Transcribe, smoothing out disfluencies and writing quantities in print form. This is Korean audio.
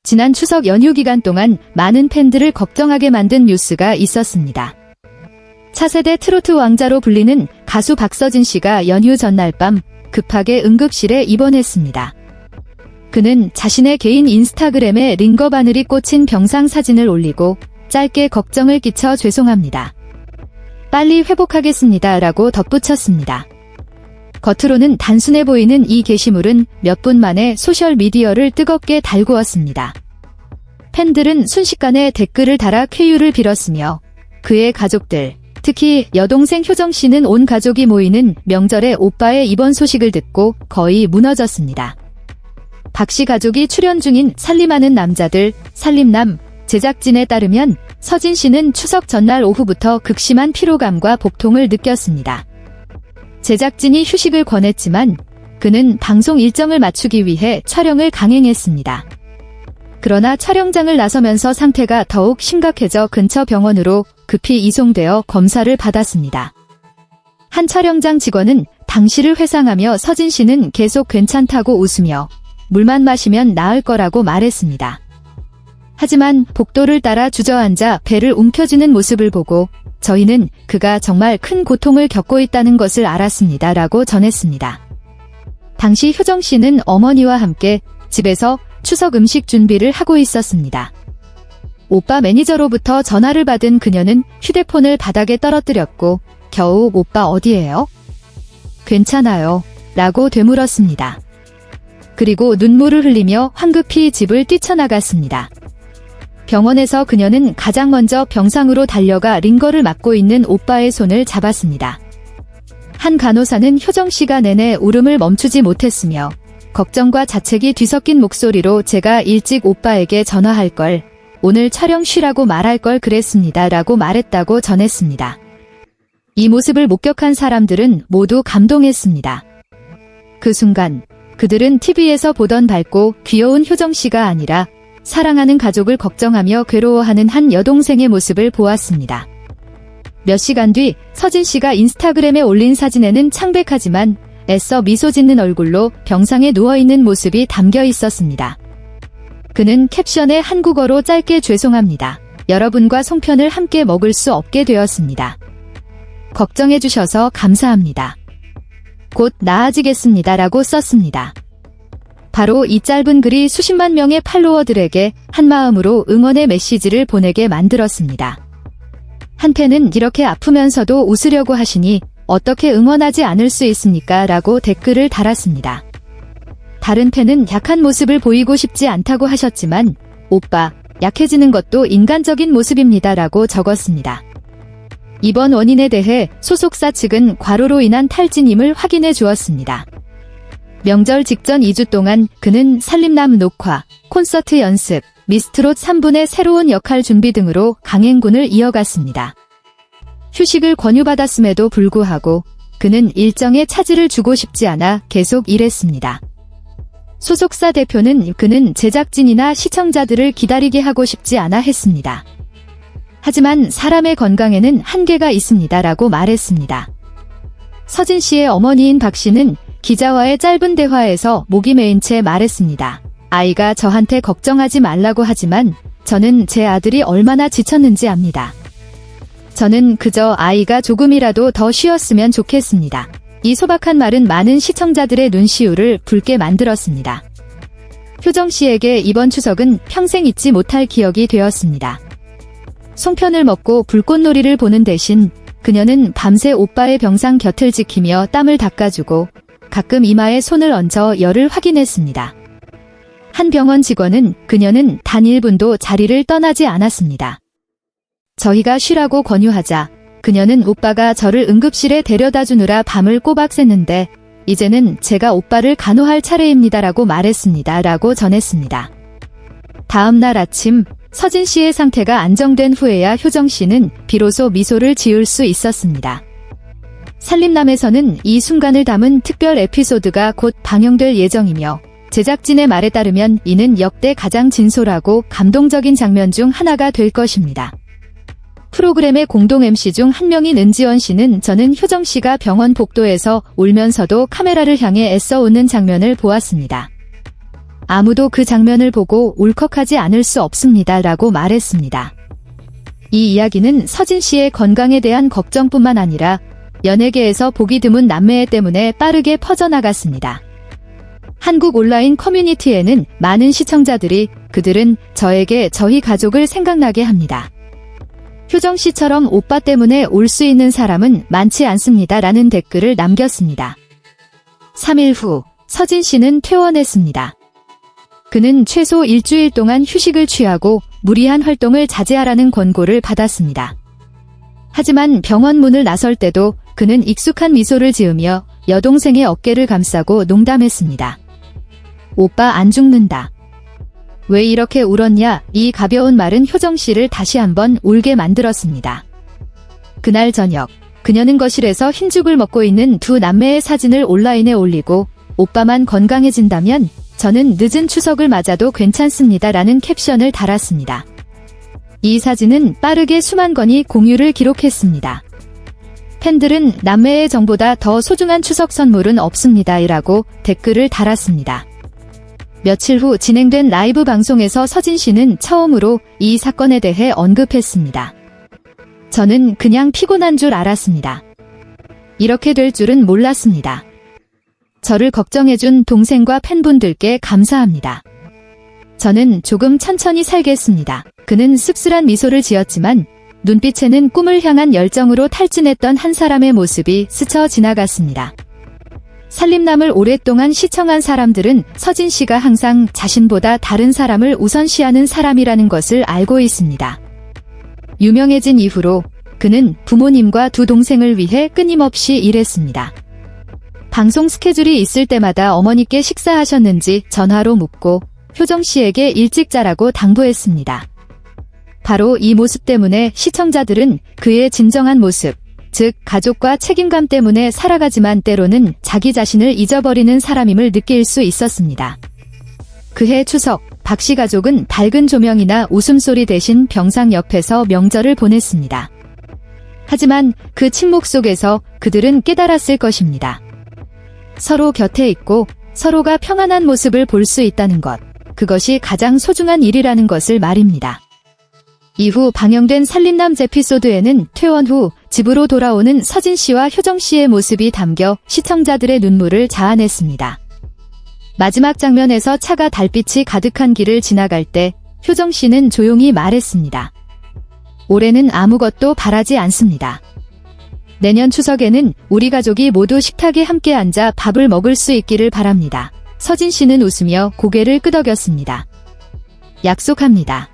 지난 추석 연휴 기간 동안 많은 팬들을 걱정하게 만든 뉴스가 있었습니다. 차세대 트로트 왕자로 불리는 가수 박서진 씨가 연휴 전날 밤 급하게 응급실에 입원했습니다. 그는 자신의 개인 인스타그램에 링거 바늘이 꽂힌 병상 사진을 올리고 짧게 걱정을 끼쳐 죄송합니다. 빨리 회복하겠습니다 라고 덧붙였습니다. 겉으로는 단순해 보이는 이 게시물은 몇 분 만에 소셜미디어를 뜨겁게 달구었습니다. 팬들은 순식간에 댓글을 달아 쾌유를 빌었으며 그의 가족들, 특히 여동생 효정 씨는 온 가족이 모이는 명절에 오빠의 입원 소식을 듣고 거의 무너졌습니다. 박 씨 가족이 출연 중인 살림하는 남자들, 살림남, 제작진에 따르면 서진 씨는 추석 전날 오후부터 극심한 피로감과 복통을 느꼈습니다. 제작진이 휴식을 권했지만 그는 방송 일정을 맞추기 위해 촬영을 강행했습니다. 그러나 촬영장을 나서면서 상태가 더욱 심각해져 근처 병원으로 급히 이송되어 검사를 받았습니다. 한 촬영장 직원은 당시를 회상하며 서진 씨는 계속 괜찮다고 웃으며 물만 마시면 나을 거라고 말했습니다. 하지만 복도를 따라 주저앉아 배를 움켜쥐는 모습을 보고 저희는 그가 정말 큰 고통을 겪고 있다는 것을 알았습니다 라고 전했습니다. 당시 효정 씨는 어머니와 함께 집에서 추석 음식 준비를 하고 있었습니다. 오빠 매니저로부터 전화를 받은 그녀는 휴대폰을 바닥에 떨어뜨렸고 겨우 오빠 어디예요? 괜찮아요 라고 되물었습니다. 그리고 눈물을 흘리며 황급히 집을 뛰쳐나갔습니다. 병원에서 그녀는 가장 먼저 병상으로 달려가 링거를 맞고 있는 오빠의 손을 잡았습니다. 한 간호사는 효정 씨가 내내 울음을 멈추지 못했으며 걱정과 자책이 뒤섞인 목소리로 제가 일찍 오빠에게 전화할 걸, 오늘 촬영 쉬라고 말할 걸 그랬습니다 라고 말했다고 전했습니다. 이 모습을 목격한 사람들은 모두 감동했습니다. 그 순간 그들은 TV에서 보던 밝고 귀여운 효정 씨가 아니라 사랑하는 가족을 걱정하며 괴로워하는 한 여동생의 모습을 보았습니다. 몇 시간 뒤 서진 씨가 인스타그램에 올린 사진에는 창백하지만 애써 미소 짓는 얼굴로 병상에 누워있는 모습이 담겨 있었습니다. 그는 캡션에 한국어로 짧게 죄송합니다. 여러분과 송편을 함께 먹을 수 없게 되었습니다. 걱정해주셔서 감사합니다. 곧 나아지겠습니다 라고 썼습니다. 바로 이 짧은 글이 수십만 명의 팔로워들에게 한마음으로 응원의 메시지를 보내게 만들었습니다. 한 팬은 이렇게 아프면서도 웃으려고 하시니 어떻게 응원하지 않을 수 있습니까? 라고 댓글을 달았습니다. 다른 팬은 약한 모습을 보이고 싶지 않다고 하셨지만 오빠, 약해지는 것도 인간적인 모습입니다 라고 적었습니다. 이번 원인에 대해 소속사 측은 과로로 인한 탈진임을 확인해 주었습니다. 명절 직전 2주 동안 그는 살림남 녹화, 콘서트 연습, 미스트롯 3분의 새로운 역할 준비 등으로 강행군을 이어갔습니다. 휴식을 권유받았음에도 불구하고 그는 일정에 차질을 주고 싶지 않아 계속 일했습니다. 소속사 대표는 그는 제작진이나 시청자들을 기다리게 하고 싶지 않아 했습니다. 하지만 사람의 건강에는 한계가 있습니다 라고 말했습니다. 서진 씨의 어머니인 박 씨는 기자와의 짧은 대화에서 목이 메인 채 말했습니다. 아이가 저한테 걱정하지 말라고 하지만 저는 제 아들이 얼마나 지쳤는지 압니다. 저는 그저 아이가 조금이라도 더 쉬었으면 좋겠습니다. 이 소박한 말은 많은 시청자들의 눈시울을 붉게 만들었습니다. 효정 씨에게 이번 추석은 평생 잊지 못할 기억이 되었습니다. 송편을 먹고 불꽃놀이를 보는 대신 그녀는 밤새 오빠의 병상 곁을 지키며 땀을 닦아주고 가끔 이마에 손을 얹어 열을 확인했습니다. 한 병원 직원은 그녀는 단 1분도 자리를 떠나지 않았습니다. 저희가 쉬라고 권유하자 그녀는 오빠가 저를 응급실에 데려다 주느라 밤을 꼬박 샜는데 이제는 제가 오빠를 간호할 차례입니다 라고 말했습니다 라고 전했습니다. 다음 날 아침 서진 씨의 상태가 안정된 후에야 효정 씨는 비로소 미소를 지을 수 있었습니다. 살림남에서는 이 순간을 담은 특별 에피소드가 곧 방영될 예정이며 제작진의 말에 따르면 이는 역대 가장 진솔하고 감동적인 장면 중 하나가 될 것입니다. 프로그램의 공동 MC 중 한 명인 은지원 씨는 저는 효정 씨가 병원 복도에서 울면서도 카메라를 향해 애써 웃는 장면을 보았습니다. 아무도 그 장면을 보고 울컥하지 않을 수 없습니다. 라고 말했습니다. 이 이야기는 서진 씨의 건강에 대한 걱정뿐만 아니라 연예계에서 보기 드문 남매애 때문에 빠르게 퍼져나갔습니다. 한국 온라인 커뮤니티에는 많은 시청자들이 그들은 저에게 저희 가족을 생각나게 합니다. 효정 씨처럼 오빠 때문에 올 수 있는 사람은 많지 않습니다. 라는 댓글을 남겼습니다. 3일 후 서진 씨는 퇴원했습니다. 그는 최소 일주일 동안 휴식을 취하고 무리한 활동을 자제하라는 권고를 받았습니다. 하지만 병원 문을 나설 때도 그는 익숙한 미소를 지으며 여동생의 어깨를 감싸고 농담했습니다. 오빠 안 죽는다. 왜 이렇게 울었냐? 이 가벼운 말은 효정 씨를 다시 한번 울게 만들었습니다. 그날 저녁, 그녀는 거실에서 흰죽을 먹고 있는 두 남매의 사진을 온라인에 올리고 오빠만 건강해진다면 저는 늦은 추석을 맞아도 괜찮습니다. 라는 캡션을 달았습니다. 이 사진은 빠르게 수만 건이 공유를 기록했습니다. 팬들은 남매의 정보다 더 소중한 추석 선물은 없습니다. 이라고 댓글을 달았습니다. 며칠 후 진행된 라이브 방송에서 서진 씨는 처음으로 이 사건에 대해 언급했습니다. 저는 그냥 피곤한 줄 알았습니다. 이렇게 될 줄은 몰랐습니다. 저를 걱정해준 동생과 팬분들께 감사합니다. 저는 조금 천천히 살겠습니다. 그는 씁쓸한 미소를 지었지만 눈빛에는 꿈을 향한 열정으로 탈진했던 한 사람의 모습이 스쳐 지나갔습니다. 살림남을 오랫동안 시청한 사람들은 서진 씨가 항상 자신보다 다른 사람을 우선시하는 사람이라는 것을 알고 있습니다. 유명해진 이후로 그는 부모님과 두 동생을 위해 끊임없이 일했습니다. 방송 스케줄이 있을 때마다 어머니께 식사하셨는지 전화로 묻고 효정 씨에게 일찍 자라고 당부했습니다. 바로 이 모습 때문에 시청자들은 그의 진정한 모습, 즉 가족과 책임감 때문에 살아가지만 때로는 자기 자신을 잊어버리는 사람임을 느낄 수 있었습니다. 그해 추석, 박 씨 가족은 밝은 조명이나 웃음소리 대신 병상 옆에서 명절을 보냈습니다. 하지만 그 침묵 속에서 그들은 깨달았을 것입니다. 서로 곁에 있고 서로가 평안한 모습을 볼 수 있다는 것, 그것이 가장 소중한 일이라는 것을 말입니다. 이후 방영된 살림남 에피소드에는 퇴원 후 집으로 돌아오는 서진 씨와 효정 씨의 모습이 담겨 시청자들의 눈물을 자아냈습니다. 마지막 장면에서 차가 달빛이 가득한 길을 지나갈 때 효정 씨는 조용히 말했습니다. 올해는 아무것도 바라지 않습니다. 내년 추석에는 우리 가족이 모두 식탁에 함께 앉아 밥을 먹을 수 있기를 바랍니다. 서진 씨는 웃으며 고개를 끄덕였습니다. 약속합니다.